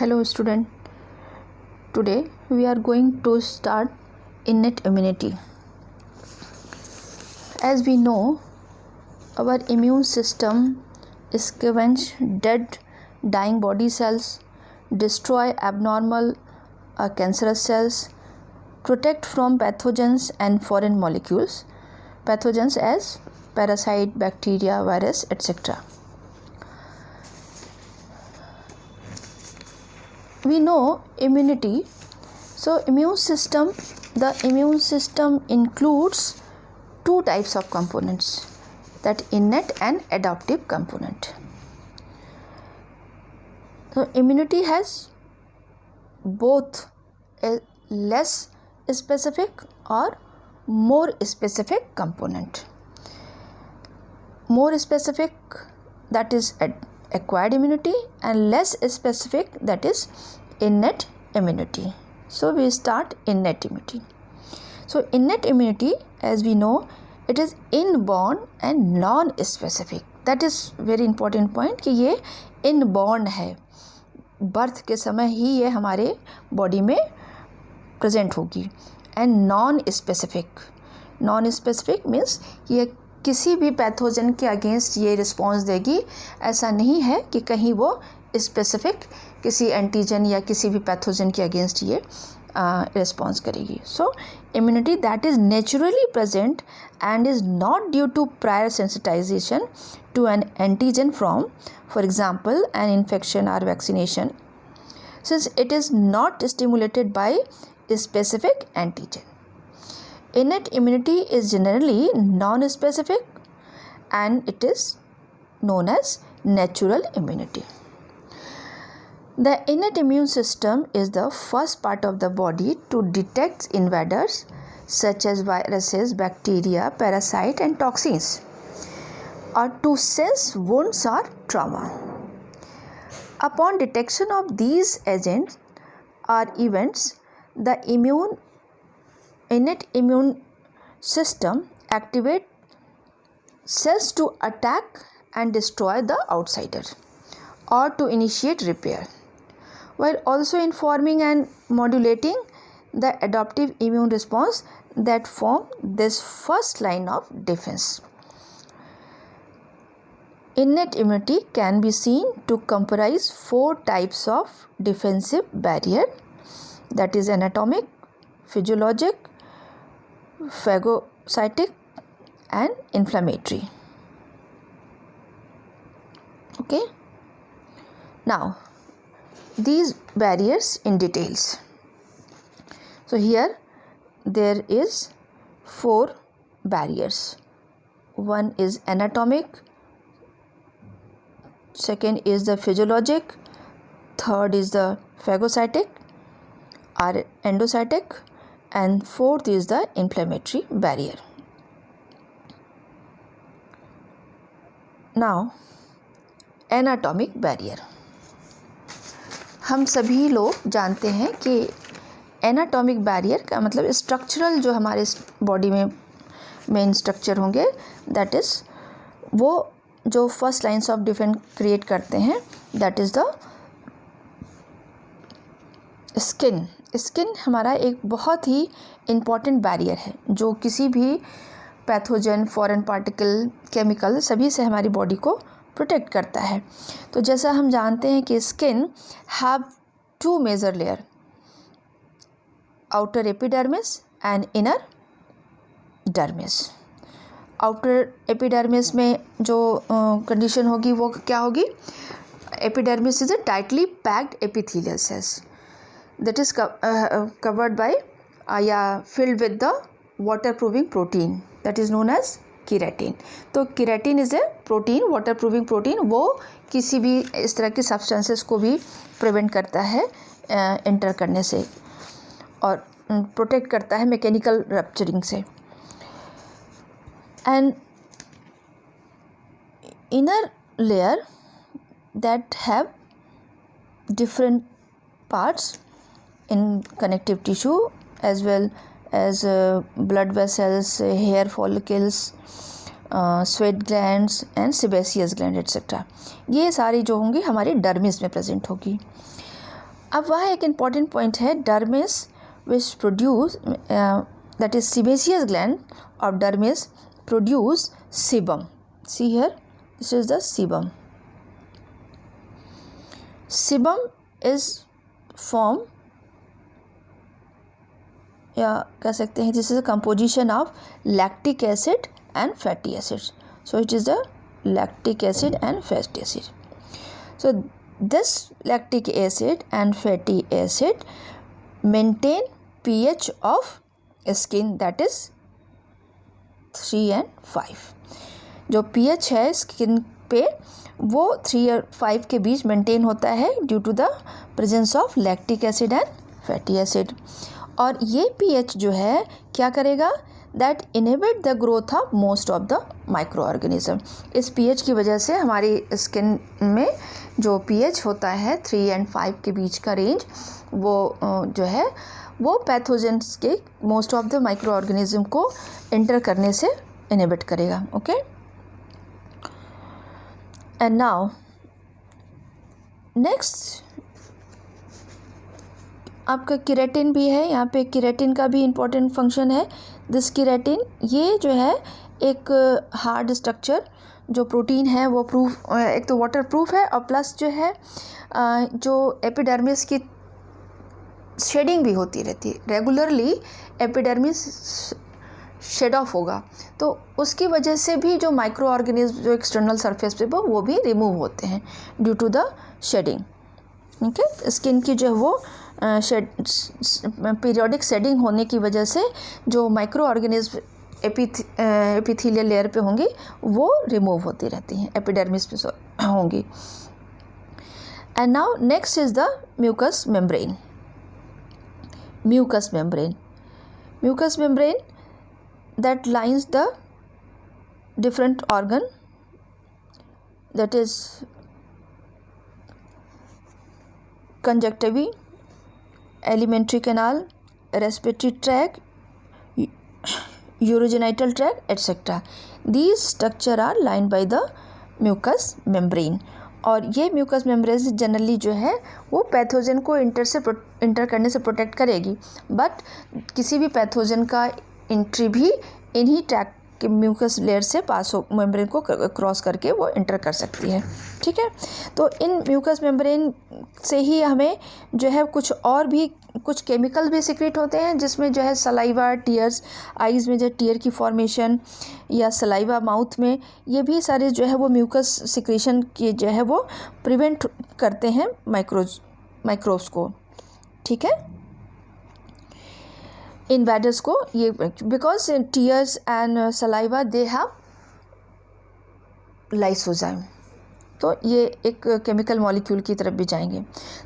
Hello student, today we are going to start innate immunity. As we know, our immune system scavenge dead dying body cells, destroy abnormal cancerous cells, protect from pathogens and foreign molecules, pathogens as parasite, bacteria, virus, etc. We know immunity. So the immune system includes two types of components, that innate and adaptive component. So immunity has both a less specific or more specific component. More specific, that is acquired immunity, and less specific, that is innate immunity. So we start innate immunity. So innate immunity, as we know, it is inborn and non-specific. That is very important point कि ये inborn है, birth के समय ही ये हमारे body में present होगी. And non specific means ये किसी भी पैथोजन के अगेंस्ट ये रिस्पॉन्स देगी. ऐसा नहीं है कि कहीं वो स्पेसिफिक किसी एंटीजन या किसी भी पैथोजन के अगेंस्ट ये रिस्पॉन्स करेगी. So immunity that is naturally present and is not due to prior sensitization to an antigen from, for example, an infection or vaccination, since it is not stimulated by a specific antigen. Innate immunity is generally non-specific and it is known as natural immunity. The innate immune system is the first part of the body to detect invaders such as viruses, bacteria, parasite and toxins, or to sense wounds or trauma. Upon detection of these agents or events, the innate immune system activates cells to attack and destroy the outsider or to initiate repair, while also informing and modulating the adaptive immune response that form this first line of defense. Innate immunity can be seen to comprise four types of defensive barrier, that is anatomic, physiologic, phagocytic and inflammatory. Okay. Now these barriers in details. So here there is four barriers. One is anatomic, second is the physiologic, third is the phagocytic or endocytic, and fourth is the inflammatory barrier. Now anatomic barrier. हम सभी लोग जानते हैं कि anatomic barrier का मतलब structural जो हमारे बॉडी में मेन स्ट्रक्चर होंगे, दैट इज़ वो जो first lines of defence create करते हैं, that is the skin. Skin हमारा एक बहुत ही इम्पॉर्टेंट बैरियर है जो किसी भी पैथोजन, फॉरेन पार्टिकल, केमिकल सभी से हमारी बॉडी को प्रोटेक्ट करता है. तो जैसा हम जानते हैं कि skin have two major layer, outer epidermis and inner dermis. Outer epidermis में जो कंडीशन होगी वो क्या होगी? Epidermis is a tightly packed epithelial cells that is covered by या filled with the water proofing protein that is known as keratin. तो keratin is a protein, water proofing protein. वो किसी भी इस तरह की सब्सटेंसेस को भी प्रिवेंट करता है एंटर करने से और प्रोटेक्ट करता है मैकेनिकल रप्चरिंग से. And inner layer that have different parts in connective tissue as well as blood vessels, hair follicles, sweat glands and sebaceous gland etc. ये सारी जो होंगी हमारी डर्मिस में प्रेजेंट होगी. अब वह एक इम्पॉर्टेंट पॉइंट है, dermis which produce that is sebaceous gland of dermis produce sebum. See here, this is the sebum. Sebum is formed, या कह सकते हैं, this is a composition of lactic acid and fatty acids. So it is the lactic acid and fatty acid. So this lactic acid and fatty acid maintain pH of skin, that is 3 and 5. जो pH है skin पे वो 3 और 5 के बीच maintain होता है due to the presence of lactic acid and fatty acid. और ये pH जो है क्या करेगा, that inhibit the growth of most of the microorganism. इस pH की वजह से हमारी स्किन में जो pH होता है 3 एंड 5 के बीच का रेंज, वो जो है वो पैथोजेंस के most of the micro organism को एंटर करने से इनहिबिट करेगा. ओके. And now next आपका केराटिन भी है. यहाँ पे केराटिन का भी इम्पोर्टेंट फंक्शन है. दिस केराटिन, ये जो है एक हार्ड स्ट्रक्चर जो प्रोटीन है वो प्रूफ, एक तो वाटर प्रूफ है और प्लस जो है जो एपिडर्मिस की शेडिंग भी होती रहती है. रेगुलरली एपिडर्मिस शेड ऑफ होगा तो उसकी वजह से भी जो माइक्रो ऑर्गेनिज्म जो एक्सटर्नल सरफेस पे वो भी रिमूव होते हैं due to the shedding. Okay. Skin की जो है वो पीरियोडिक शेडिंग होने की वजह से जो माइक्रो ऑर्गेनिज्म एपिथेलियल लेयर पे होंगी वो रिमूव होती रहती हैं, एपिडर्मिस पे होंगी. And now next is the mucous membrane. Mucous membrane, mucous membrane that lines the different organ, that is conjunctiva, alimentary canal, respiratory tract, urogenital tract, etc. These structure are lined by the mucous membrane. और ये mucus membrane generally जो है वो pathogen को inter करने से protect करेगी, but किसी भी पैथोजन का एंट्री भी इन्हीं ट्रैक के म्यूकस लेयर से पास हो, मेम्ब्रेन को क्रॉस करके वो इंटर कर सकती है. ठीक है. तो इन म्यूकस मेम्ब्रेन से ही हमें जो है कुछ और भी कुछ केमिकल भी सिक्रेट होते हैं, जिसमें जो है सलाइवा, टीयर्स, आइज़ में जो टीयर की फॉर्मेशन या सलाइवा माउथ में, ये भी सारे जो है वो म्यूकस सिक्रेशन की जो है वो प्रिवेंट करते हैं माइक्रोब्स को. ठीक है. इन्वेडर्स को ये, because tears and saliva they have lysozyme, तो ये एक केमिकल मॉलिक्यूल की तरफ भी जाएंगे.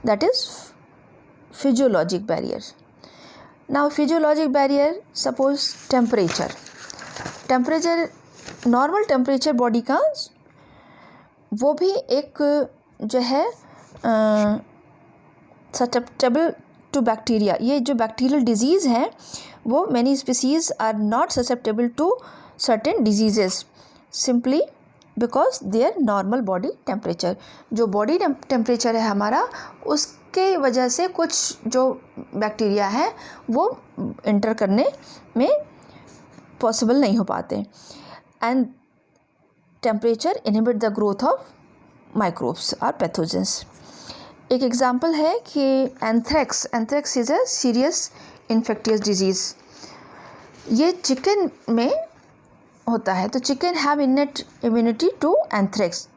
That is physiologic barrier. Now physiologic barrier, suppose temperature. Normal temperature body का वो भी एक जो है ससेप्टेबल टू बैक्टीरिया. ये जो बैक्टीरियल डिजीज़ है वो many species are not susceptible to certain diseases simply because their normal body temperature. जो बॉडी टेम्परेचर है हमारा, उसके वजह से कुछ जो बैक्टीरिया है वो इंटर करने में पॉसिबल नहीं हो पाते. And temperature inhibit the growth of microbes और पैथोजेंस. एक एग्जांपल है कि anthrax is a serious infectious disease. ये चिकन में होता है. तो chicken have innate immunity to anthrax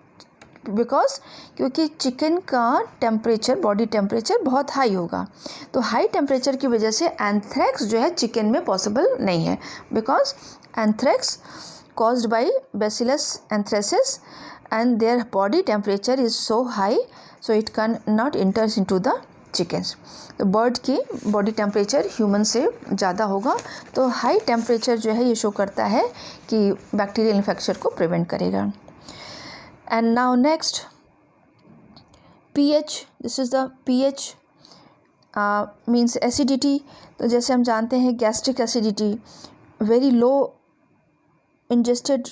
because क्योंकि चिकन का टेम्परेचर, बॉडी टेम्परेचर बहुत हाई होगा. तो हाई टेम्परेचर की वजह से एंथ्रेक्स जो है चिकन में पॉसिबल नहीं है, because anthrax caused by Bacillus anthracis and their body temperature is so high so it cannot enter into the chickens. तो बर्ड की बॉडी टेम्परेचर ह्यूमन से ज़्यादा होगा, तो हाई टेम्परेचर जो है ये शो करता है कि बैक्टीरियल इन्फेक्शन को प्रिवेंट करेगा. And now next pH. This is the pH means acidity. तो जैसे हम जानते हैं gastric acidity, very low ingested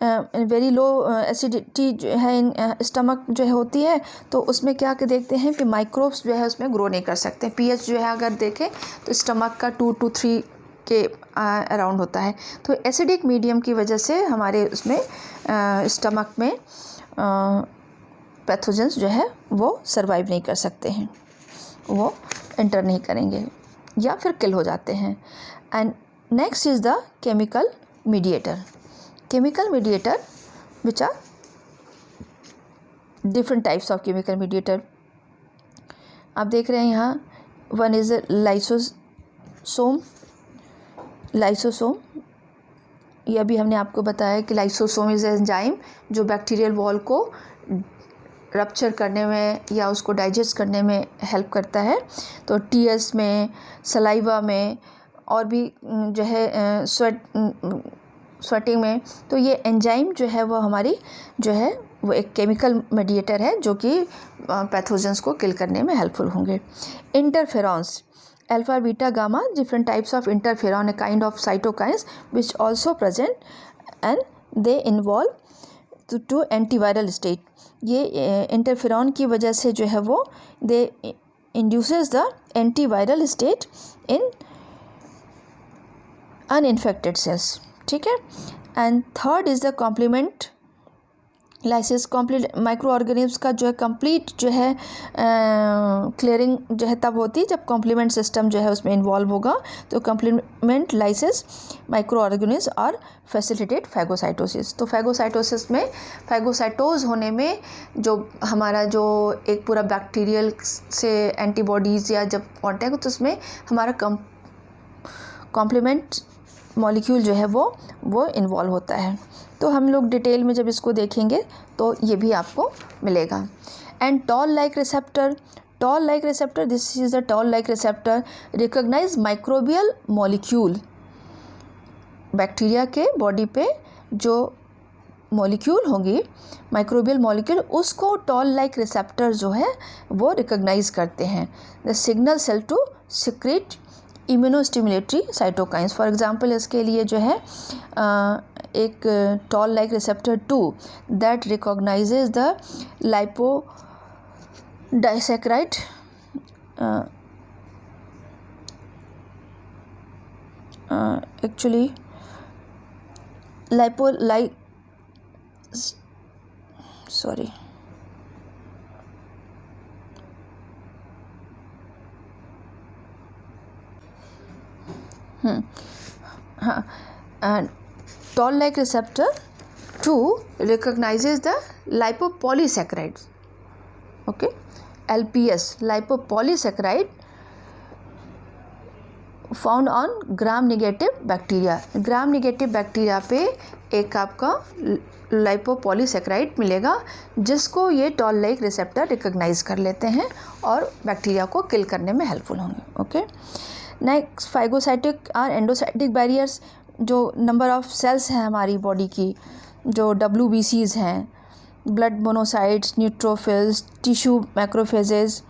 very low acidity जो है इन स्टमक जो है होती है, तो उसमें क्या के देखते हैं कि माइक्रोब्स जो है उसमें ग्रो नहीं कर सकते। पीएच जो है अगर देखें तो स्टमक का 2 to 3 के अराउंड होता है। तो एसिडिक मीडियम की वजह से हमारे उसमें स्टमक में पैथोजेंस जो है वो सर्वाइव नहीं कर सकते हैं, वो एंटर नहीं करेंगे या फिर किल हो जाते हैं। And next is the chemical mediator. Chemical mediator, which are different types of chemical mediator. आप देख रहे हैं यहाँ, वन इज़ लाइसोसोम। ये अभी हमने आपको बताया कि लाइसोसोम इज़ एंजाइम जो बैक्टीरियल वॉल को रप्चर करने में या उसको डाइजेस्ट करने में हेल्प करता है। तो टीएस में, सलाइवा में और भी जो है स्वेटिंग में, तो ये एंजाइम जो है वो हमारी जो है वो एक केमिकल मेडिएटर है जो कि पैथोजेंस को किल करने में हेल्पफुल होंगे। Interferons, alpha beta gamma, different types of interferon, a kind of cytokines which also present and they involve to antiviral state. ये इंटरफेरॉन की वजह से जो है वो they induces the antiviral state in uninfected cells, ठीक है। And third is the complement lysis. Microorganisms का जो है कंप्लीट जो है क्लियरिंग जो है तब होती है जब कॉम्प्लीमेंट सिस्टम जो है उसमें इन्वॉल्व होगा। तो कॉम्प्लीमेंट लाइसिस माइक्रो ऑर्गेनिम्स और फैसिलिटेट फैगोसाइटोसिस। तो फैगोसाइटोसिस में फैगोसाइटोज होने में जो हमारा जो एक पूरा बैक्टीरियल से एंटीबॉडीज़ या जब कॉन्टैक्ट हो तो उसमें हमारा कॉम्प्लीमेंट मॉलिक्यूल जो है वो इन्वॉल्व होता है। तो हम लोग डिटेल में जब इसको देखेंगे तो ये भी आपको मिलेगा। And toll like receptor, this is the toll like receptor recognize microbial molecule. Bacteria के बॉडी पे जो मॉलिक्यूल होंगी माइक्रोबियल मॉलिक्यूल, उसको टॉल लाइक रिसेप्टर जो है वो रिकॉग्नाइज करते हैं। The signal cell to secrete immunostimulatory cytokines. For example इसके लिए जो है एक toll like receptor 2 that recognizes the lipodisaccharide actually sorry toll like receptor 2 recognizes the lipopolysaccharides, okay, LPS, lipopolysaccharide found on gram negative bacteria. Gram negative bacteria पे एक आपका लाइपोपॉलीसैकेराइड मिलेगा जिसको ये टॉल लाइक रिसेप्टर रिकॉग्नाइज कर लेते हैं और बैक्टीरिया को किल करने में हेल्पफुल होंगे, ओके। नेक्स्ट फाइगोसाइटिक और एंडोसाइटिक बैरियर्स, जो नंबर ऑफ सेल्स हैं हमारी बॉडी की, जो WBCs हैं, blood monocytes, neutrophils, tissue macrophages,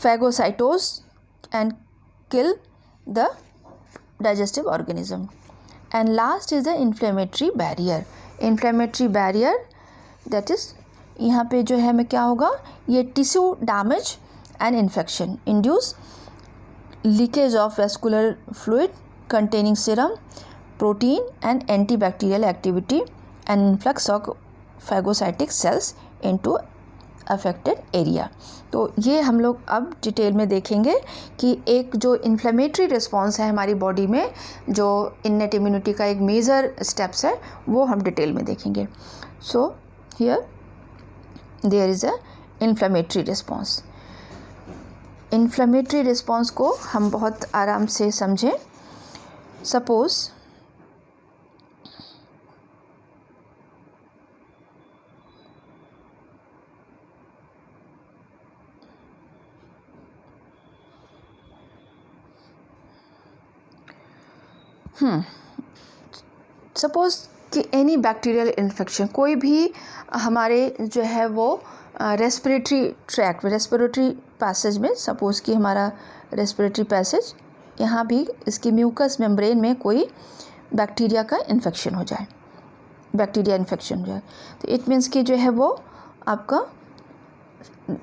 phagocytose and kill the digestive organism. And last is the inflammatory barrier. Inflammatory barrier, that is यहाँ पे जो है मैं क्या होगा, ये tissue damage and infection induce leakage of vascular fluid containing serum, protein and antibacterial activity and influx of phagocytic cells into affected area. तो ये हम लोग अब डिटेल में देखेंगे कि एक जो इन्फ्लेमेटरी रिस्पॉन्स है हमारी बॉडी में, जो इन्नेट इम्यूनिटी का एक मेजर स्टेप्स है, वो हम डिटेल में देखेंगे। So here there is a inflammatory response. Inflammatory response को हम बहुत आराम से समझें। सपोज़ सपोज़ कि एनी बैक्टीरियल इन्फेक्शन, कोई भी हमारे जो है वो रेस्पिरेटरी ट्रैक्ट, रेस्पिरेटरी पैसेज में, सपोज़ कि हमारा रेस्पिरेटरी पैसेज, यहाँ भी इसकी म्यूकस मेम्ब्रेन में कोई बैक्टीरिया का इन्फेक्शन हो जाए, बैक्टीरिया इन्फेक्शन जो है। तो इट मीन्स कि जो है वो आपका,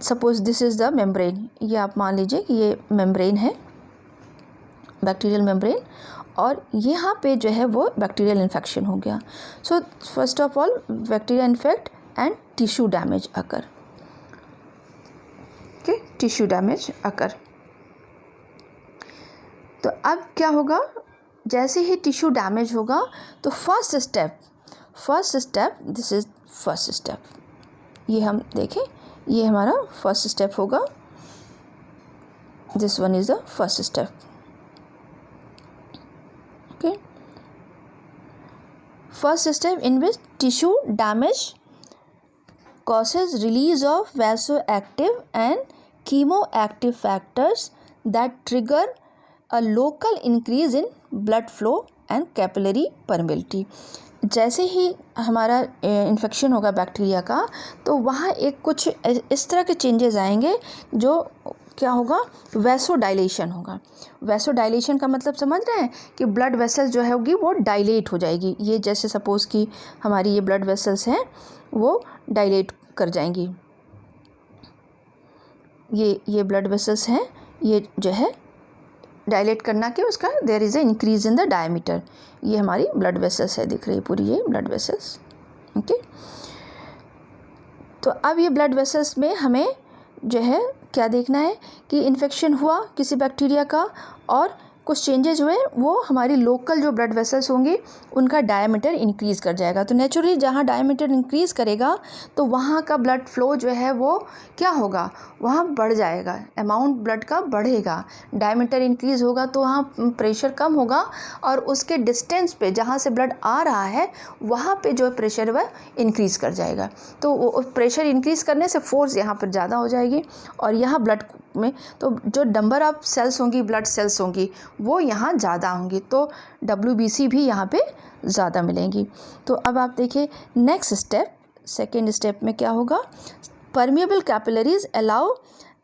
suppose this is the membrane, ये आप मान लीजिए कि ये मेम्ब्रेन है, बैक्टीरियल मेम्ब्रेन, और यहाँ पे जो है वो बैक्टीरियल इन्फेक्शन हो गया। So first of all bacteria infect and tissue damage occur, okay, tissue damage occur. तो अब क्या होगा, जैसे ही टिश्यू डैमेज होगा तो first step this is first step, ये हम देखें, ये हमारा फर्स्ट स्टेप होगा, this one is the first step, okay. First step in which tissue damage causes release of vasoactive and chemoactive factors that trigger a local increase in blood flow and capillary permeability। जैसे ही हमारा infection होगा bacteria का, तो वहाँ एक कुछ इस तरह के चेंजेस आएंगे जो क्या होगा, वैसोडाइलेशन होगा। वैसोडाइलेशन का मतलब समझ रहे हैं कि ब्लड वेसल्स जो है होगी वो डायलेट हो जाएगी। ये जैसे सपोज़ कि हमारी ये ब्लड वेसल्स हैं वो डायलेट कर जाएंगी, ये ब्लड वेसल्स हैं, ये जो है डायलेट करना के उसका there is a increase in the diameter. ये हमारी ब्लड वेसल्स है, दिख रही है पूरी ये ब्लड वेसल्स, ओके। तो अब ये ब्लड वेसल्स में हमें जो है क्या देखना है कि इन्फेक्शन हुआ किसी बैक्टीरिया का और कुछ चेंजेस हुए, वो हमारी लोकल जो ब्लड वेसल्स होंगे उनका डायमीटर इंक्रीज़ कर जाएगा। तो नेचुरली जहाँ डायमीटर इंक्रीज़ करेगा तो वहाँ का ब्लड फ्लो जो है वो क्या होगा, वहाँ बढ़ जाएगा, अमाउंट ब्लड का बढ़ेगा। डायमीटर इंक्रीज़ होगा तो वहाँ प्रेशर कम होगा और उसके डिस्टेंस पे जहाँ से ब्लड आ रहा है वहाँ पे जो प्रेशर वह इंक्रीज़ कर जाएगा। तो प्रेशर इंक्रीज़ करने से फोर्स यहाँ पर ज़्यादा हो जाएगी और यहाँ ब्लड में तो जो नंबर ऑफ सेल्स होंगी, ब्लड सेल्स होंगी, वो यहाँ ज़्यादा होंगी, तो WBC भी यहाँ पे ज़्यादा मिलेंगी। तो अब आप देखिए नेक्स्ट स्टेप, सेकेंड स्टेप में क्या होगा, permeable capillaries allow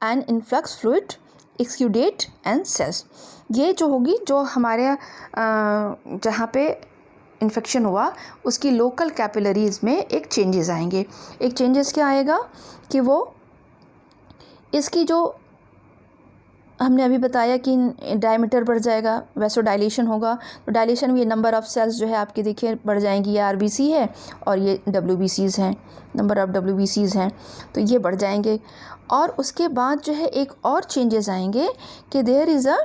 an influx fluid exudate and cells. ये जो होगी, जो हमारे जहाँ पे इन्फेक्शन हुआ उसकी लोकल कैपिलरीज में एक चेंजेस आएंगे। एक चेंजेस क्या आएगा कि वो इसकी जो हमने अभी बताया कि डायमीटर बढ़ जाएगा, वैसोडाइलेशन होगा। तो डायलेशन में ये नंबर ऑफ़ सेल्स जो है आपके देखिए बढ़ जाएंगी, ये RBC है और ये WBCs हैं, नंबर ऑफ़ WBCs हैं, तो ये बढ़ जाएंगे। और उसके बाद जो है एक और चेंजेस आएंगे कि there is a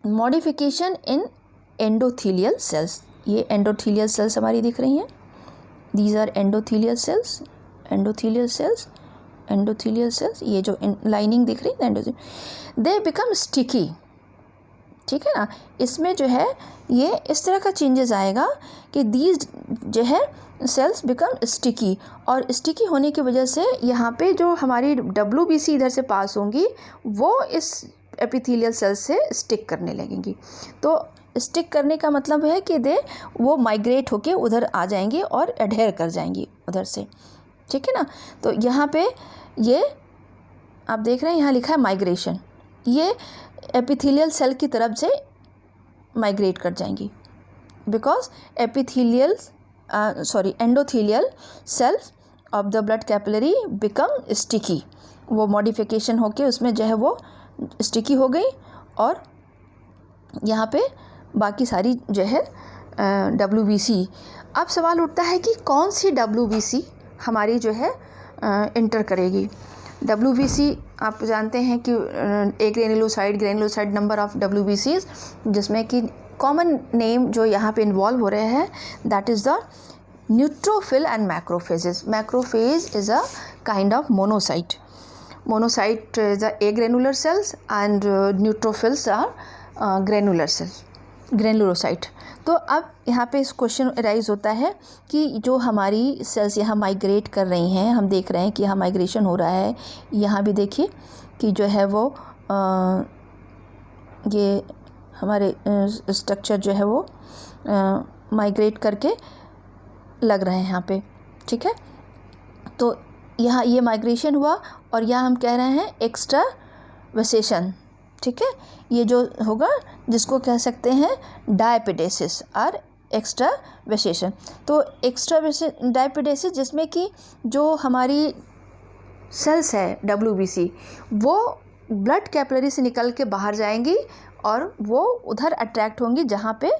modification in endothelial cells. ये एंडोथीलियल सेल्स हमारी दिख रही हैं, these are endothelial cells, endothelial cells, endothelial cells, ये जो लाइनिंग दिख रही है एंडोथीलियल, दे बिकम स्टिकी, ठीक है ना। इसमें जो है ये इस तरह का चेंजेस आएगा कि दीज जो है सेल्स बिकम स्टिकी, और स्टिकी होने की वजह से यहाँ पे जो हमारी WBC इधर से पास होंगी वो इस एपिथेलियल सेल्स से स्टिक करने लगेंगी। तो स्टिक करने का मतलब है कि वो माइग्रेट होके उधर आ जाएंगी और एडहेयर कर जाएंगी उधर से, ठीक है ना। तो यहाँ पे ये आप देख रहे हैं, यहाँ लिखा है माइग्रेशन, ये एपिथेलियल सेल की तरफ से माइग्रेट कर जाएंगी because endothelial cells of the blood capillary become sticky. वो मॉडिफिकेशन होके उसमें जो है वो स्टिकी हो गई और यहाँ पे बाकी सारी जो है WBC। अब सवाल उठता है कि कौन सी WBC हमारी जो है इंटर करेगी। WBC आप जानते हैं कि एक ग्रेनुलोसाइड नंबर ऑफ़ WBCs, जिसमें कि कॉमन नेम जो यहाँ पे इन्वॉल्व हो रहे हैं that is the neutrophil and macrophages. Macrophage is a kind of monocyte, monocyte is a granular cells and neutrophils are granular cells, granulocyte. तो अब यहाँ पे इस क्वेश्चन अराइज होता है कि जो हमारी सेल्स यहाँ माइग्रेट कर रही हैं, हम देख रहे हैं कि यहाँ माइग्रेशन हो रहा है। यहाँ भी देखिए कि जो है वो ये हमारे स्ट्रक्चर जो है वो माइग्रेट करके लग रहे हैं यहाँ पे, ठीक है। तो यहाँ ये माइग्रेशन हुआ और यहाँ हम कह रहे हैं एक्स्ट्रा वेसेशन, ठीक है। ये जो होगा जिसको कह सकते हैं डायपेडेसिस और एक्स्ट्रा वेसेशन। तो एक्स्ट्रा डायपिडेसिस जिसमें कि जो हमारी सेल्स है WBC वो ब्लड कैपिलरी से निकल के बाहर जाएंगी और वो उधर अट्रैक्ट होंगी जहाँ पे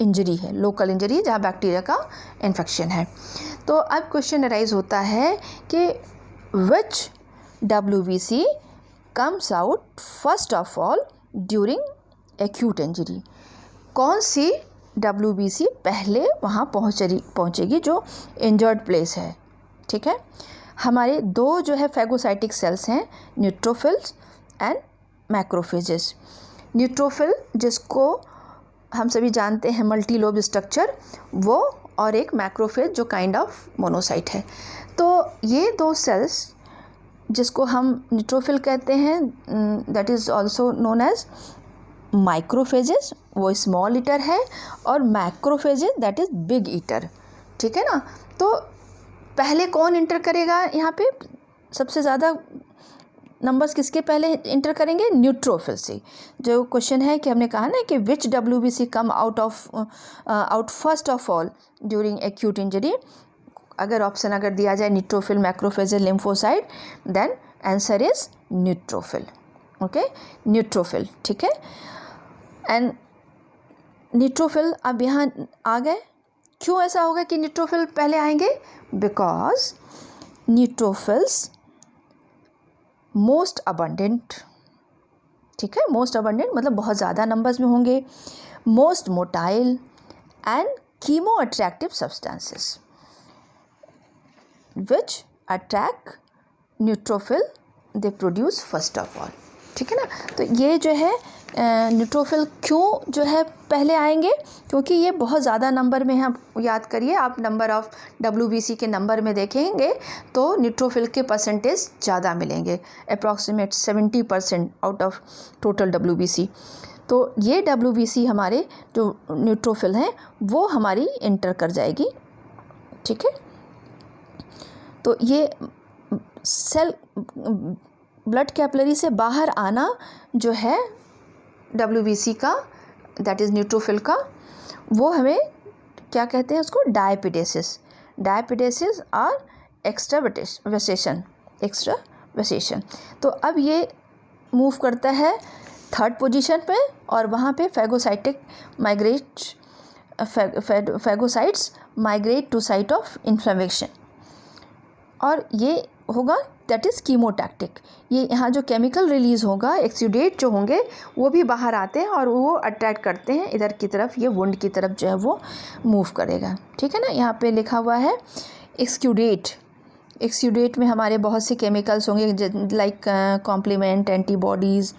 इंजरी है, लोकल इंजरी जहाँ बैक्टीरिया का इन्फेक्शन है। तो अब क्वेश्चन अराइज होता है कि which WBC comes out first of all during acute injury. कौन सी WBC पहले वहाँ पहुँचेगी जो इंजर्ड प्लेस है। ठीक है, हमारे दो जो है फैगोसाइटिक सेल्स हैं, न्यूट्रोफिल्स एंड मैक्रोफेजेस। न्यूट्रोफिल जिसको हम सभी जानते हैं मल्टीलोब स्ट्रक्चर, वो, और एक मैक्रोफेज जो काइंड ऑफ मोनोसाइट है। तो ये दो सेल्स जिसको हम न्यूट्रोफिल कहते हैं, that is also known as microphages, वो स्मॉल ईटर है, और macrophages that is big eater. ठीक है ना। तो पहले कौन इंटर करेगा यहाँ पे, सबसे ज़्यादा नंबर्स किसके पहले इंटर करेंगे, न्यूट्रोफिल से। जो क्वेश्चन है कि हमने कहा ना कि which WBC come out first of all during acute injury, अगर ऑप्शन अगर दिया जाए neutrophil, macrophage, lymphocyte, then answer is neutrophil. Okay, neutrophil. ठीक है, एंड न्यूट्रोफिल अब यहाँ आ गए। क्यों ऐसा होगा कि न्यूट्रोफिल पहले आएंगे, बिकॉज न्यूट्रोफिल्स मोस्ट अबंडेंट। ठीक है, मोस्ट अबंडेंट मतलब बहुत ज़्यादा नंबर्स में होंगे, most motile and chemo attractive substances which attract neutrophil they produce first of all. ठीक है ना। तो ये जो है न्यूट्रोफिल क्यों जो है पहले आएंगे, क्योंकि ये बहुत ज़्यादा नंबर में हैं। याद करिए आप, नंबर ऑफ़ WBC के नंबर में देखेंगे तो न्यूट्रोफिल के परसेंटेज ज़्यादा मिलेंगे, approximate 70% out of total WBC। तो ये WBC हमारे जो न्यूट्रोफिल हैं वो हमारी इंटर कर जाएगी। ठीक है, तो ये सेल ब्लड कैपिलरी से बाहर आना जो है WBC का, दैट इज़ न्यूट्रोफिल का, वो हमें क्या कहते हैं उसको, डायपिडेसिस। डायपिडेसिस और एक्स्ट्रावेसेशन। तो अब ये मूव करता है थर्ड पोजीशन पे, और वहाँ पे phagocytes migrate to site of inflammation, और ये होगा दैट इज़ कीमोटैक्टिक। ये यहाँ जो केमिकल रिलीज़ होगा, एक्सुडेट जो होंगे वो भी बाहर आते हैं और वो अट्रैक्ट करते हैं इधर की तरफ, ये वुंड की तरफ जो है वो मूव करेगा। ठीक है ना, यहाँ पे लिखा हुआ है एक्सुडेट। एक्सुडेट में हमारे बहुत से केमिकल्स होंगे like complement, antibodies,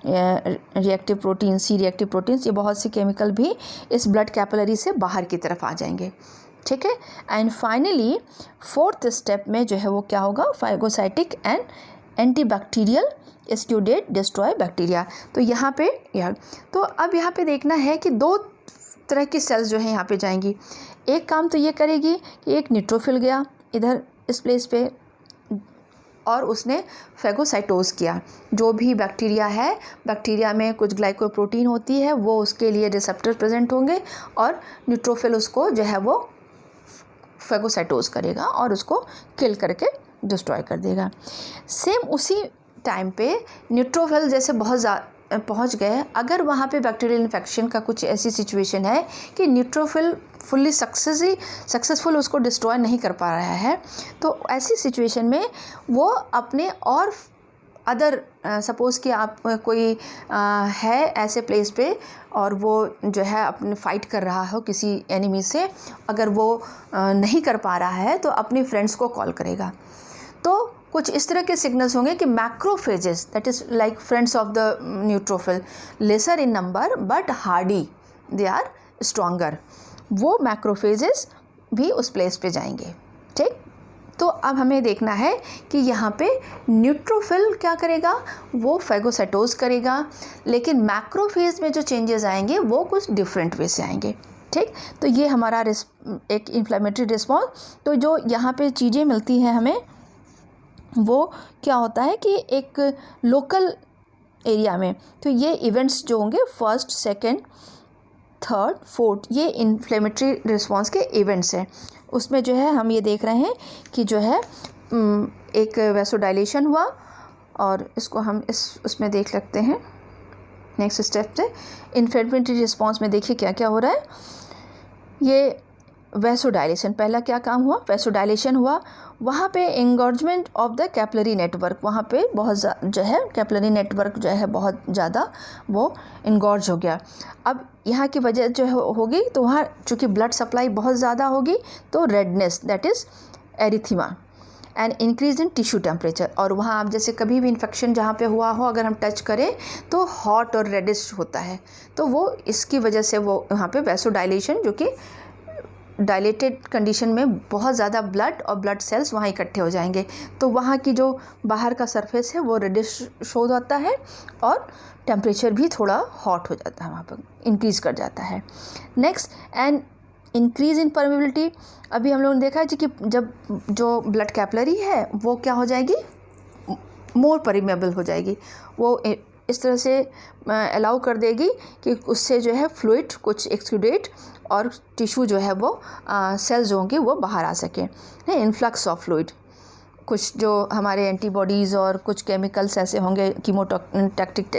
reactive protein, C reactive proteins, ये बहुत से केमिकल भी इस ब्लड कैपिलरी से बाहर की तरफ आ जाएंगे। ठीक है, एंड फाइनली फोर्थ स्टेप में जो है वो क्या होगा, phagocytic and antibacterial exudate destroy bacteria. तो यहाँ पे तो अब यहाँ पे देखना है कि दो तरह की सेल्स जो है यहाँ पे जाएंगी। एक काम तो ये करेगी कि एक न्यूट्रोफिल गया इधर इस प्लेस पे और उसने फैगोसाइटोज किया। जो भी बैक्टीरिया है, बैक्टीरिया में कुछ ग्लाइकोप्रोटीन होती है, वो उसके लिए रिसेप्टर प्रेजेंट होंगे और न्यूट्रोफिल उसको जो है वो फैगोसाइटोज करेगा और उसको किल करके डिस्ट्रॉय कर देगा। सेम उसी टाइम पे न्यूट्रोफिल जैसे बहुत ज़्यादा पहुंच गए, अगर वहाँ पे बैक्टीरियल इन्फेक्शन का कुछ ऐसी सिचुएशन है कि न्यूट्रोफिल फुल्ली सक्सेसफुल उसको डिस्ट्रॉय नहीं कर पा रहा है, तो ऐसी सिचुएशन में वो अपने और अदर सपोज़ कि आप कोई है ऐसे प्लेस पे और वो जो है अपने फाइट कर रहा हो किसी एनिमी से, अगर वो नहीं कर पा रहा है तो अपने फ्रेंड्स को कॉल करेगा। तो कुछ इस तरह के सिग्नल्स होंगे कि macrophages, that is like friends of the neutrophil, lesser in number but hardy, they are stronger, वो मैक्रोफेजेस भी उस प्लेस पे जाएंगे। ठीक, तो अब हमें देखना है कि यहाँ पे न्यूट्रोफिल क्या करेगा, वो फैगोसाइटोज करेगा, लेकिन मैक्रोफेज में जो चेंजेस आएंगे वो कुछ डिफरेंट वे से आएंगे। ठीक, तो ये हमारा एक इन्फ्लेमेटरी रिस्पॉन्स। तो जो यहाँ पे चीज़ें मिलती हैं हमें, वो क्या होता है कि एक लोकल एरिया में तो ये इवेंट्स जो होंगे फर्स्ट, सेकेंड, थर्ड, फोर्थ, ये इन्फ्लेमेटरी रिस्पॉन्स के इवेंट्स हैं। उसमें जो है हम ये देख रहे हैं कि जो है एक वैसोडाइलेशन हुआ, और इसको हम उसमें देख सकते हैं नेक्स्ट स्टेप से। इन्फ्लेमेटरी रिस्पॉन्स में देखिए क्या क्या हो रहा है। ये वैसोडाइलेशन, पहला क्या काम हुआ, वैसोडाइलेशन हुआ, वहाँ पे एंगॉर्जमेंट ऑफ द कैपिलरी नेटवर्क, वहाँ पे बहुत जो है कैपिलरी नेटवर्क जो है बहुत ज़्यादा वो एंगॉर्ज हो गया। अब यहाँ की वजह जो होगी, तो वहाँ चूँकि ब्लड सप्लाई बहुत ज़्यादा होगी तो redness, that is erythema, and increase in tissue temperature. और वहाँ आप जैसे कभी भी इन्फेक्शन जहाँ पे हुआ हो, अगर हम टच करें तो हॉट और रेडिश होता है, तो वो इसकी वजह से वो वहाँ पे वैसोडाइलेशन, जो कि डायलेटेड कंडीशन में बहुत ज़्यादा ब्लड और ब्लड सेल्स वहाँ इकट्ठे हो जाएंगे, तो वहाँ की जो बाहर का सरफेस है वो रेडिश शो होता है, और टेम्परेचर भी थोड़ा हॉट हो जाता है, वहाँ पर इंक्रीज़ कर जाता है। Next, and increase in permeability. अभी हम लोगों ने देखा है कि जब जो ब्लड कैपिलरी है वो क्या हो जाएगी, मोर परमेबल हो जाएगी, वो इस तरह से अलाउ कर देगी कि उससे जो है फ्लूइड कुछ एक्सक्यूडेट और टिश्यू जो है वो सेल्स जो होंगे वो बाहर आ सकें, है इन्फ्लक्स ऑफ फ्लूइड। कुछ जो हमारे एंटीबॉडीज़ और कुछ केमिकल्स ऐसे होंगे, कीमोटैक्टिक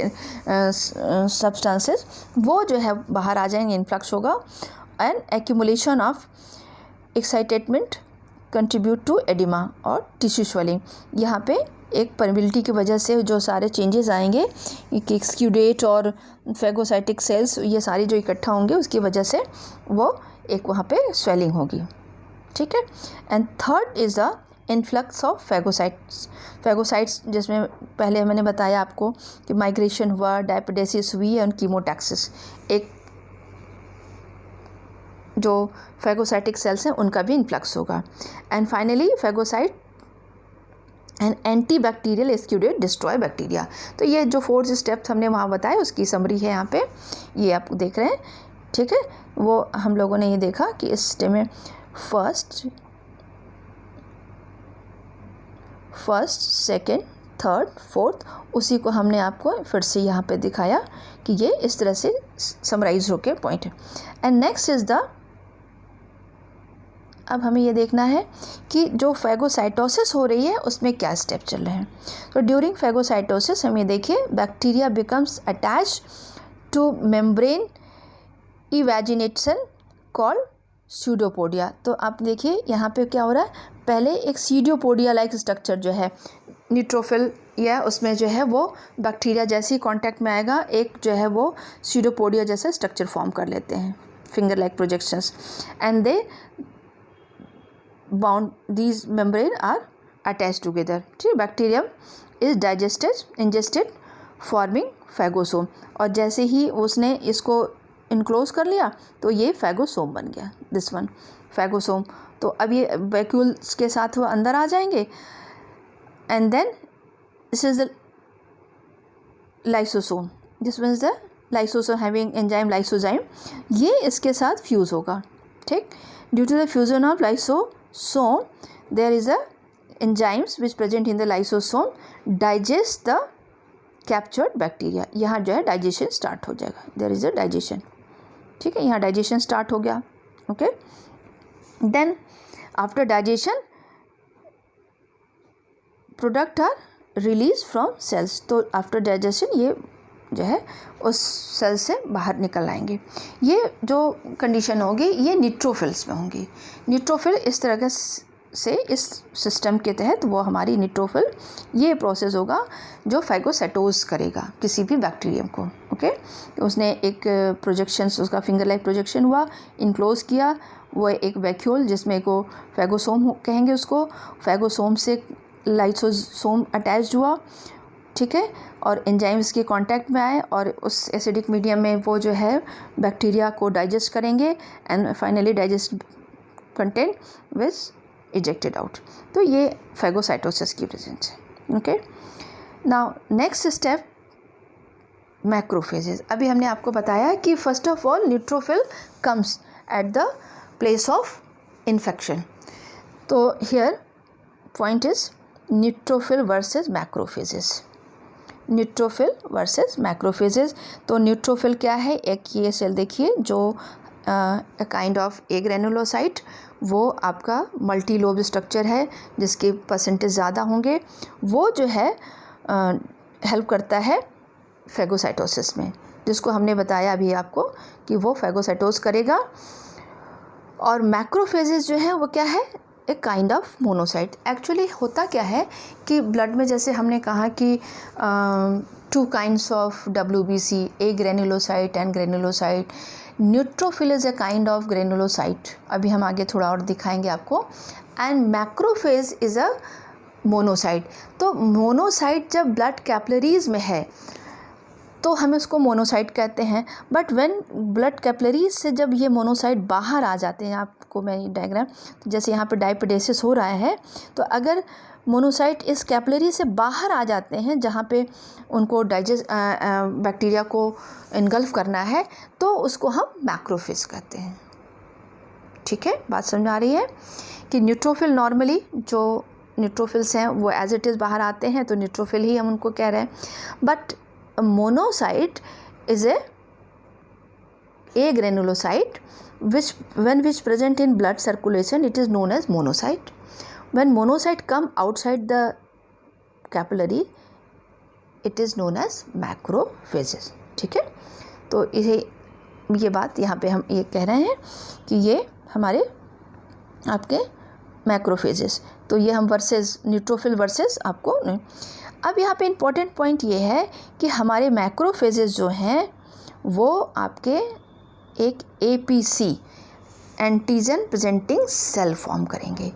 सब्सटेंसेस, वो जो है बाहर आ जाएंगे, इन्फ्लक्स होगा, and accumulation of excitement contribute to edema और टिश्यू स्वेलिंग। यहाँ पे एक परमेबिलिटी की वजह से जो सारे चेंजेस आएंगे कि एक्सक्यूडेट और फैगोसाइटिक सेल्स, ये सारी जो इकट्ठा होंगे उसकी वजह से वो एक वहाँ पे स्वेलिंग होगी, ठीक है। And third is the influx of phagocytes, जिसमें पहले मैंने बताया आपको कि माइग्रेशन हुआ, डायपिडेसिस हुई और कीमोटैक्सिस, एक जो फैगोसाइटिक सेल्स हैं उनका भी इन्फ्लक्स होगा। And finally phagocyte and antibacterial exudate destroy bacteria. तो ये जो 4 स्टेप्स हमने वहाँ बताए उसकी समरी है यहाँ पे, ये आप देख रहे हैं, ठीक है। वो हम लोगों ने ये देखा कि इस स्टेप में फर्स्ट, सेकेंड, थर्ड, फोर्थ, उसी को हमने आपको फिर से यहाँ पे दिखाया कि ये इस तरह से समराइज होके पॉइंट है। एंड नेक्स्ट इज़ द, अब हमें ये देखना है कि जो फैगोसाइटोसिस हो रही है उसमें क्या स्टेप चल रहे हैं। तो ड्यूरिंग फैगोसाइटोसिस हम ये देखिए, bacteria becomes attach to membrane evagination called pseudopodia. तो आप देखिए यहाँ पे क्या हो रहा है, पहले एक सीडियोपोडिया लाइक स्ट्रक्चर जो है न्यूट्रोफिल या उसमें जो है वो बैक्टीरिया जैसे ही कॉन्टैक्ट में आएगा, एक जो है वो सीडियोपोडिया जैसा स्ट्रक्चर फॉर्म कर लेते हैं, finger like projections, and they bound, these membrane are attached together. ठीक, bacterium is ingested forming phagosome, और जैसे ही उसने इसको इनक्लोज कर लिया तो ये फैगोसोम बन गया, दिस वन फैगोसोम। तो अब ये वैक्यूल्स के साथ वो अंदर आ जाएंगे, and then this is the lysosome, this one is the lysosome having enzyme lysozyme, ये इसके साथ फ्यूज़ होगा, ठीक। Due to the fusion of lysosome there is a enzymes which present in the lysosome digest the captured bacteria। यहाँ जो है digestion start हो जाएगा, there is a digestion, ठीक है, यहाँ डाइजेशन स्टार्ट हो गया, okay. Then after digestion product are release from cells, तो आफ्टर डाइजेशन ये जो है उस सेल से बाहर निकल आएंगे। ये जो कंडीशन होगी ये न्यूट्रोफिल्स में होंगी। न्यूट्रोफिल इस तरह से इस सिस्टम के तहत वो हमारी न्यूट्रोफिल, ये प्रोसेस होगा जो फैगोसाइटोज करेगा किसी भी बैक्टीरियम को, ओके। तो उसने एक प्रोजेक्शन, उसका फिंगर लाइक प्रोजेक्शन हुआ, इनक्लोज किया, वो एक वैक्यूल जिसमें को फैगोसोम कहेंगे उसको, फैगोसोम से लाइसोसोम अटैच्ड हुआ, ठीक है, और एंजाइम्स के कांटेक्ट में आए और उस एसिडिक मीडियम में वो जो है बैक्टीरिया को डाइजेस्ट करेंगे, and finally digest content was ejected out. तो ये फैगोसाइटोसिस की प्रेजेंस है, okay. Now next step macrophages. अभी हमने आपको बताया कि first of all neutrophil comes at the place of infection. तो here point is neutrophil versus macrophages. Neutrophil versus macrophages. तो न्यूट्रोफिल क्या है, एक ये सेल देखिए जो काइंड ऑफ ए ग्रेनुलोसाइट, वो आपका मल्टी लोब स्ट्रक्चर है जिसके परसेंटेज ज़्यादा होंगे, वो जो है हेल्प करता है फेगोसाइटोसिस में, जिसको हमने बताया अभी आपको कि वो फेगोसाइटोस करेगा। और मैक्रोफेजेस जो है वो क्या है, एक काइंड ऑफ मोनोसाइट। एक्चुअली होता क्या है कि ब्लड में जैसे हमने कहा कि 2 kinds of WBC, A granulocyte and granulocyte. Neutrophil is a kind of granulocyte, अभी हम आगे थोड़ा और दिखाएंगे आपको। And macrophage is a monocyte. तो मोनोसाइट जब ब्लड कैपिलरीज में है तो हम इसको मोनोसाइट कहते हैं। बट व्हेन ब्लड कैपिलरीज से जब ये मोनोसाइट बाहर आ जाते हैं, आपको मैं डायग्राम, जैसे यहाँ पे डायपिडेसिस हो रहा है, तो अगर मोनोसाइट इस कैपिलरी से बाहर आ जाते हैं जहाँ पे उनको डाइजेस्ट बैक्टीरिया को इनगल्फ करना है, तो उसको हम मैक्रोफेज कहते हैं। ठीक है, बात समझ आ रही है कि न्यूट्रोफिल नॉर्मली जो न्यूट्रोफिल्स हैं वो एज इट इज़ बाहर आते हैं, तो न्यूट्रोफिल ही हम उनको कह रहे हैं। But monocyte is a granulocyte which present in blood circulation, it is known as monocyte. When monocyte come outside the capillary, it is known as macrophages. ठीक है, तो ये बात यहाँ पे हम ये कह रहे हैं कि ये हमारे आपके मैक्रोफेजेस। तो ये हम वर्सेस न्यूट्रोफिल वर्सेस आपको नहीं। अब यहाँ पे इम्पॉर्टेंट पॉइंट ये है कि हमारे मैक्रोफेजेस जो हैं वो आपके एक APC, antigen presenting cell form करेंगे।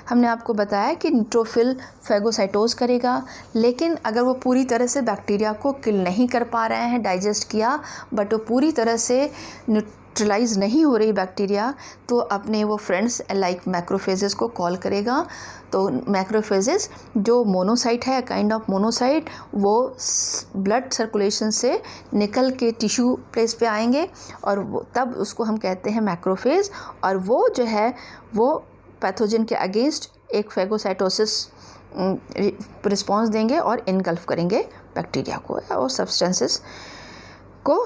हमने आपको बताया कि न्यूट्रोफिल फेगोसाइटोस करेगा, लेकिन अगर वो पूरी तरह से बैक्टीरिया को किल नहीं कर पा रहे हैं, डाइजेस्ट किया बट वो पूरी तरह से न्यूट्रलाइज नहीं हो रही बैक्टीरिया, तो अपने वो फ्रेंड्स लाइक मैक्रोफेजेस को कॉल करेगा। तो मैक्रोफेजेस जो मोनोसाइट है, काइंड ऑफ मोनोसाइट, वो ब्लड सर्कुलेशन से निकल के टिश्यू प्लेस पे आएंगे और तब उसको हम कहते हैं मैक्रोफेज। और वो जो है वो पैथोजन के अगेंस्ट एक फेगोसाइटोसिस रिस्पॉन्स देंगे और इनगल्फ करेंगे बैक्टीरिया को और सब्सटेंसेस को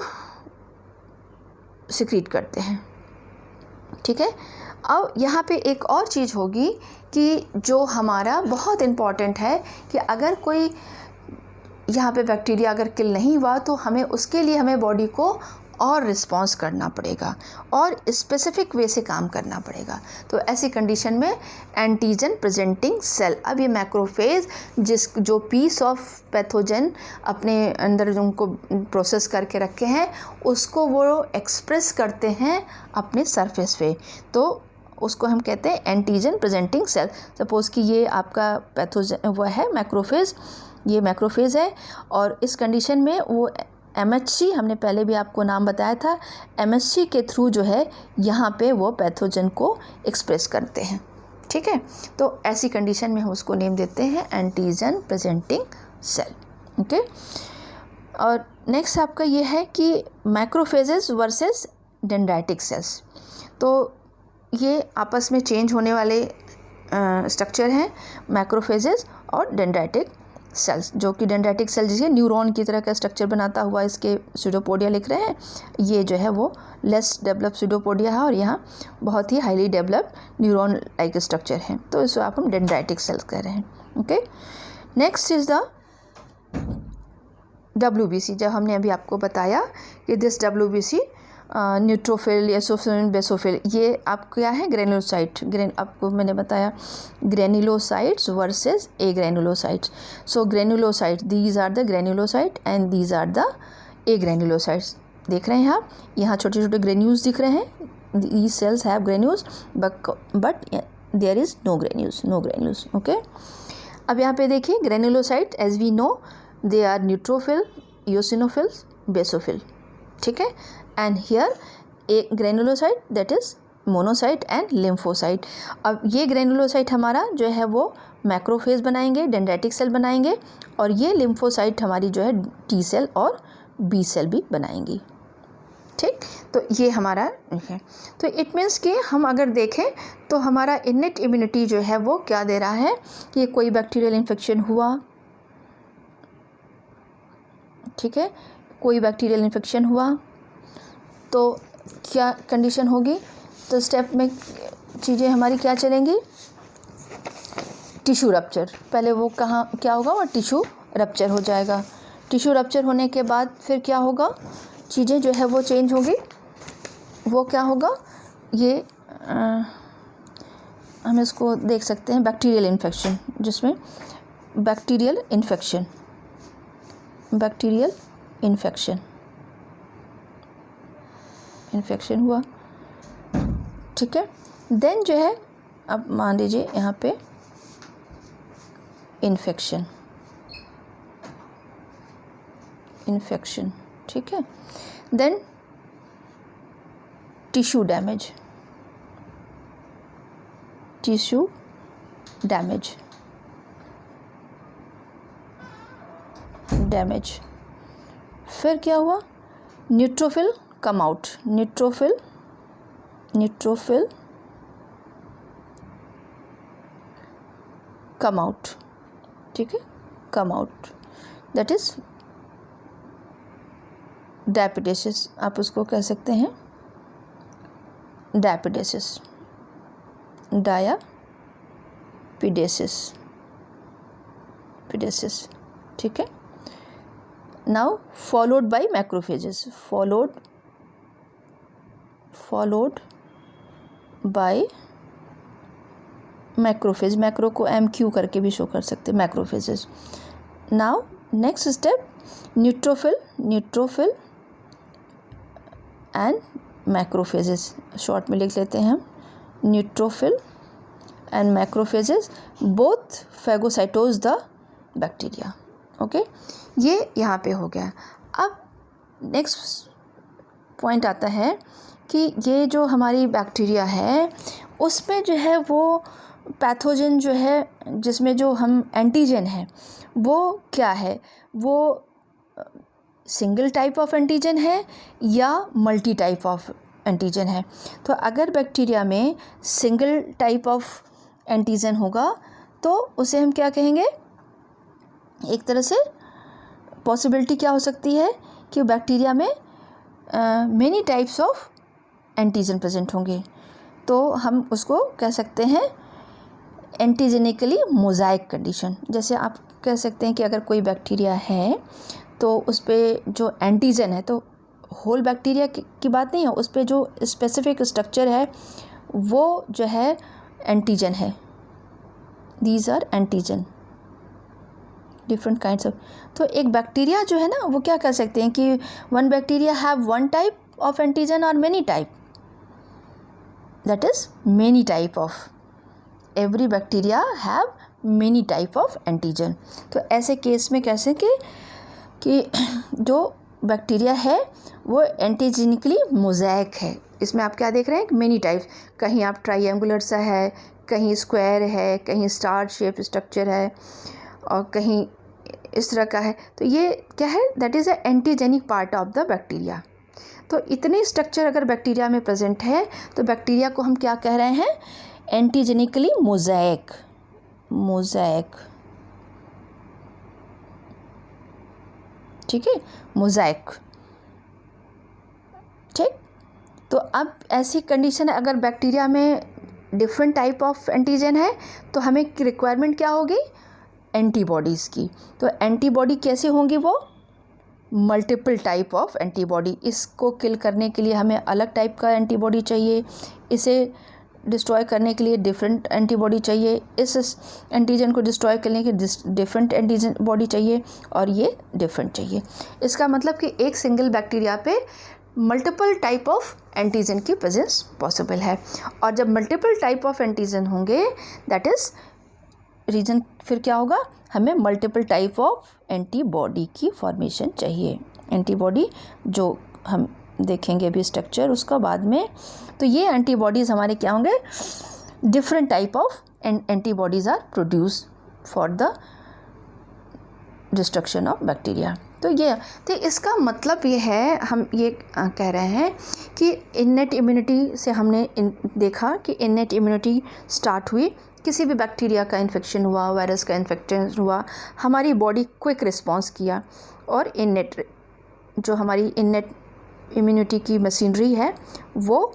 सिक्रीट करते हैं। ठीक है, अब यहाँ पे एक और चीज़ होगी कि जो हमारा बहुत इम्पॉर्टेंट है कि अगर कोई यहाँ पे बैक्टीरिया अगर किल नहीं हुआ तो हमें उसके लिए हमें बॉडी को और रिस्पॉन्स करना पड़ेगा और स्पेसिफिक वे से काम करना पड़ेगा। तो ऐसी कंडीशन में एंटीजन प्रेजेंटिंग सेल, अब ये मैक्रोफेज जो पीस ऑफ पैथोजन अपने अंदर जो उनको प्रोसेस करके रखे हैं उसको वो एक्सप्रेस करते हैं अपने सरफेस पे, तो उसको हम कहते हैं एंटीजन प्रेजेंटिंग सेल। सपोज़ कि ये आपका पैथोजन वो है मैक्रोफेज, ये मैक्रोफेज है और इस कंडीशन में वो MHC, हमने पहले भी आपको नाम बताया था, MHC के थ्रू जो है यहाँ पे वो पैथोजन को एक्सप्रेस करते हैं। ठीक है, तो ऐसी कंडीशन में हम उसको नेम देते हैं एंटीजन प्रेजेंटिंग सेल। ओके, और नेक्स्ट आपका ये है कि मैक्रोफेजेस वर्सेस डेंड्राइटिक सेल्स। तो ये आपस में चेंज होने वाले स्ट्रक्चर हैं मैक्रोफेजेस और डेंड्राइटिक सेल्स, जो कि डेंड्राइटिक सेल जिसे न्यूरॉन की तरह का स्ट्रक्चर बनाता हुआ इसके स्यूडोपोडिया लिख रहे हैं, ये जो है वो लेस डेवलप स्यूडोपोडिया है और यहाँ बहुत ही highly develop neuron like structure है, तो इसको आप हम डेंड्राइटिक सेल्स कह रहे हैं। Okay, next is the WBC। जब हमने अभी आपको बताया कि this WBC neutrophil, eosinophil, basophil, ये आप क्या है ग्रेनुलोसाइट, आपको मैंने बताया granulocytes versus agranulocytes. So granulocyte, these are the granulocyte and these are the agranulocytes. देख रहे हैं आप, यहाँ छोटे छोटे ग्रेन्यूल्स दिख रहे हैं, these cells have granules but there is no granules. Okay, अब यहाँ पे देखिए granulocyte as we know they are neutrophil, eosinophils, basophil. ठीक है, and here agranulocyte that is monocyte and lymphocyte. अब ये ग्रेनुलोसाइट हमारा जो है वो मैक्रोफेज बनाएंगे, डेंड्राइटिक सेल बनाएंगे, और ये लिम्फोसाइट हमारी जो है T सेल और B सेल भी बनाएंगी। ठीक, तो ये हमारा है। तो इट मीन्स कि हम अगर देखें तो हमारा इनेट इम्यूनिटी जो है वो क्या दे रहा है कि कोई बैक्टीरियल इन्फेक्शन हुआ ठीक है, कोई बैक्टीरियल इन्फेक्शन हुआ तो क्या कंडीशन होगी, तो स्टेप में चीज़ें हमारी क्या चलेंगी, टिश्यू रप्चर, पहले वो कहाँ क्या होगा, वो टिश्यू रप्चर हो जाएगा। टिश्यू रप्चर होने के बाद फिर क्या होगा, चीज़ें जो है वो चेंज होगी, वो क्या होगा, ये हम इसको देख सकते हैं बैक्टीरियल इन्फेक्शन, जिसमें बैक्टीरियल इन्फेक्शन हुआ, ठीक है। देन जो है, अब मान लीजिए यहाँ पे इन्फेक्शन, ठीक है। देन टिश्यू डैमेज, फिर क्या हुआ, neutrophil come out, neutrophil come out, ठीक है, कम आउट, दैट इज डायपिडेसिस, आप उसको कह सकते हैं डायपिडेसिस, ठीक है। Now followed by macrophages, followed by macrophage, macro को MQ करके भी शो कर सकते हैं, macrophages. Now next step, neutrophil and macrophages, short में लिख लेते हैं हम, neutrophil and macrophages both phagocytose the bacteria, okay. ये यहाँ पे हो गया। अब नेक्स्ट पॉइंट आता है कि ये जो हमारी बैक्टीरिया है उसमें जो है वो पैथोजन जो है, जिसमें जो हम एंटीजन है वो क्या है, वो सिंगल टाइप ऑफ एंटीजन है या मल्टी टाइप ऑफ एंटीजन है। तो अगर बैक्टीरिया में सिंगल टाइप ऑफ एंटीजन होगा तो उसे हम क्या कहेंगे, एक तरह से पॉसिबिलिटी क्या हो सकती है कि बैक्टीरिया में many types of antigen present होंगे, तो हम उसको कह सकते हैं एंटीजेनिकली मोज़ाइक कंडीशन। जैसे आप कह सकते हैं कि अगर कोई बैक्टीरिया है तो उस पर जो एंटीजन है, तो होल बैक्टीरिया की बात नहीं है, उस पर जो स्पेसिफिक स्ट्रक्चर है वो जो है एंटीजन है, these are antigen, different kinds of. तो एक बैक्टीरिया जो है ना, वो क्या कर सकते हैं कि one bacteria have one type of antigen और many type, that is many type of, every bacteria have many type of antigen. तो ऐसे केस में कैसे कि जो बैक्टीरिया है वो एंटीजेनिकली मोज़ाइक है। इसमें आप क्या देख रहे हैं, मेनी टाइप्स, कहीं आप ट्रायंगुलर सा है, कहीं स्क्वायर है, कहीं स्टार शेप स्ट्रक्चर है और कहीं इस तरह का है। तो ये क्या है, that is a antigenic part of the bacteria. तो इतने स्ट्रक्चर अगर बैक्टीरिया में प्रेजेंट है तो बैक्टीरिया को हम क्या कह रहे हैं, एंटीजेनिकली मोज़ाइक, ठीक है, मोज़ाइक, ठीक। तो अब ऐसी कंडीशन है, अगर बैक्टीरिया में डिफरेंट टाइप ऑफ एंटीजन है तो हमें रिक्वायरमेंट क्या होगी, एंटीबॉडीज़ की। तो एंटीबॉडी कैसे होंगी, वो मल्टीपल टाइप ऑफ एंटीबॉडी, इसको किल करने के लिए हमें अलग टाइप का एंटीबॉडी चाहिए, इसे डिस्ट्रॉय करने के लिए डिफरेंट एंटीबॉडी चाहिए, इस एंटीजन को डिस्ट्रॉय करने के डिफरेंट एंटीजन बॉडी चाहिए और ये डिफरेंट चाहिए। इसका मतलब कि एक सिंगल बैक्टीरिया पे मल्टीपल टाइप ऑफ एंटीजन की प्रेजेंस पॉसिबल है। और जब मल्टीपल टाइप ऑफ एंटीजन होंगे, दैट इज़ रीजन, फिर क्या होगा, हमें मल्टीपल टाइप ऑफ एंटीबॉडी की फॉर्मेशन चाहिए। एंटीबॉडी जो हम देखेंगे अभी स्ट्रक्चर उसका बाद में। तो ये एंटीबॉडीज़ हमारे क्या होंगे, different type of antibodies are produce for the destruction of bacteria. तो इसका मतलब ये है, हम ये कह रहे हैं कि इननेट इम्यूनिटी से हमने देखा कि इननेट इम्यूनिटी स्टार्ट हुई किसी भी बैक्टीरिया का इन्फेक्शन हुआ, वायरस का इन्फेक्शन हुआ, हमारी बॉडी क्विक रिस्पॉन्स किया और इननेट जो हमारी इननेट इम्यूनिटी की मशीनरी है वो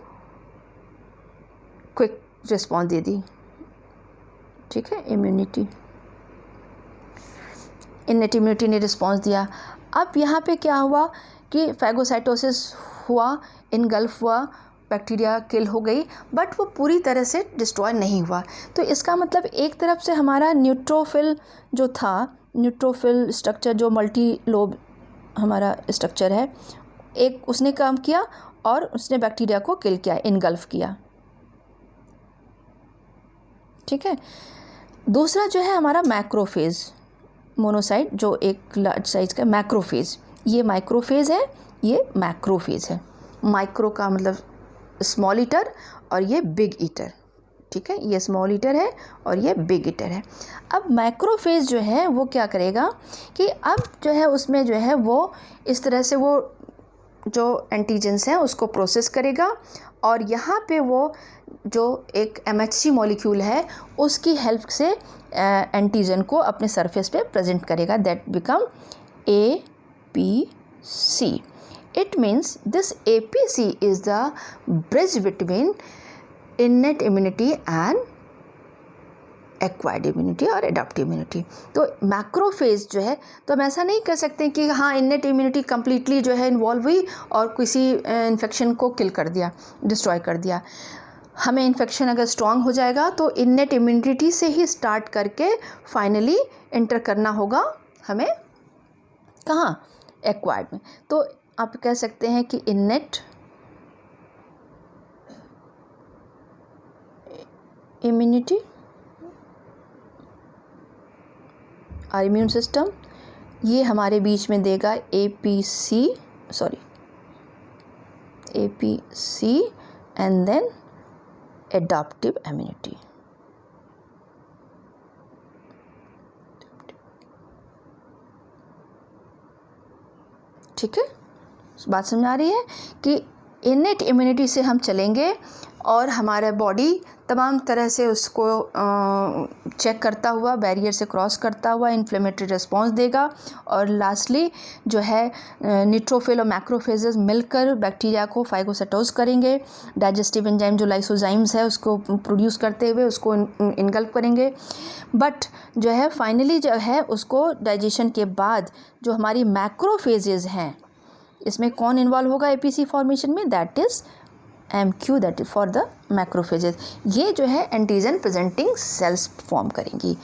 क्विक रिस्पॉन्स दे दी। ठीक है, इननेट इम्यूनिटी ने रिस्पॉन्स दिया। अब यहाँ पे क्या हुआ कि फैगोसाइटोसिस हुआ, इनगल्फ हुआ, बैक्टीरिया किल हो गई, बट वो पूरी तरह से डिस्ट्रॉय नहीं हुआ। तो इसका मतलब एक तरफ से हमारा न्यूट्रोफिल जो था, न्यूट्रोफिल स्ट्रक्चर जो मल्टी लोब हमारा स्ट्रक्चर है, एक उसने काम किया और उसने बैक्टीरिया को किल किया, इनगल्फ किया। ठीक है, दूसरा जो है हमारा मैक्रोफेज, मोनोसाइट जो एक लार्ज साइज का मैक्रोफेज, ये माइक्रोफेज है, ये मैक्रोफेज है। माइक्रो का मतलब स्मॉल ईटर और ये बिग ईटर। ठीक है, ये स्मॉल ईटर है और ये बिग ईटर है। अब मैक्रोफेज जो है वो क्या करेगा कि अब जो है उसमें जो है वो इस तरह से वो जो एंटीजेंस हैं उसको प्रोसेस करेगा और यहाँ पे वो जो एक MHC मॉलिक्यूल है उसकी हेल्प से एंटीजन को अपने सरफेस पे प्रेजेंट करेगा, that become APC. It means this APC is the bridge between innate immunity and acquired immunity और एडॉप्टिव इम्यूनिटी। तो मैक्रोफेज जो है, तो हम ऐसा नहीं कह सकते कि हाँ इन्नेट इम्यूनिटी कम्प्लीटली जो है इन्वॉल्व हुई और किसी इन्फेक्शन को किल कर दिया, डिस्ट्रॉय कर दिया। हमें इन्फेक्शन अगर स्ट्रॉन्ग हो जाएगा तो इन्नेट इम्यूनिटी से ही स्टार्ट करके फाइनली एंटर करना होगा हमें कहाँ, एक्वायर्ड में। तो आप कह सकते हैं कि इन्नेट इम्यूनिटी और इम्यून सिस्टम ये हमारे बीच में देगा APC and then adaptive immunity. ठीक है, बात समझ आ रही है कि इन्नेट इम्यूनिटी से हम चलेंगे और हमारा बॉडी तमाम तरह से उसको चेक करता हुआ, बैरियर से क्रॉस करता हुआ इन्फ्लेमेटरी रिस्पॉन्स देगा और लास्टली जो है न्यूट्रोफिल और मैक्रोफेजेस मिलकर बैक्टीरिया को फाइगोसाइटोज करेंगे। डाइजेस्टिव एंजाइम जो लाइसोजाइम्स है उसको प्रोड्यूस करते हुए उसको इनगल्फ करेंगे। बट जो है फाइनली जो है उसको डाइजेशन के बाद जो हमारी मैक्रोफेजेस हैं, इसमें कौन इन्वॉल्व होगा APC फॉर्मेशन में, that is MQ, that is for the macrophages. ये जो है एंटीजन प्रेजेंटिंग सेल्स फॉर्म करेंगी।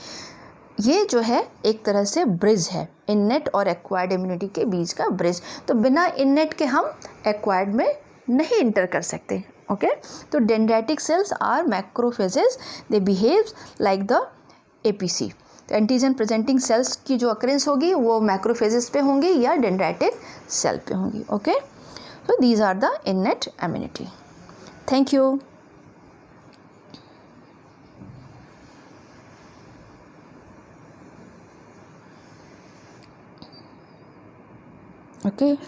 ये जो है एक तरह से ब्रिज है, इननेट और एक्वायर्ड इम्यूनिटी के बीच का ब्रिज। तो बिना इननेट के हम एक्वायर्ड में नहीं इंटर कर सकते। ओके, तो dendritic cells are macrophages, they behave like the APC। तो एंटीजन प्रेजेंटिंग सेल्स की जो अकरेंस होगी वो मैक्रोफेजेस पे होंगी या डेंड्राइटिक सेल पे होंगी। Okay, so these are the innate immunity. Thank you. Okay.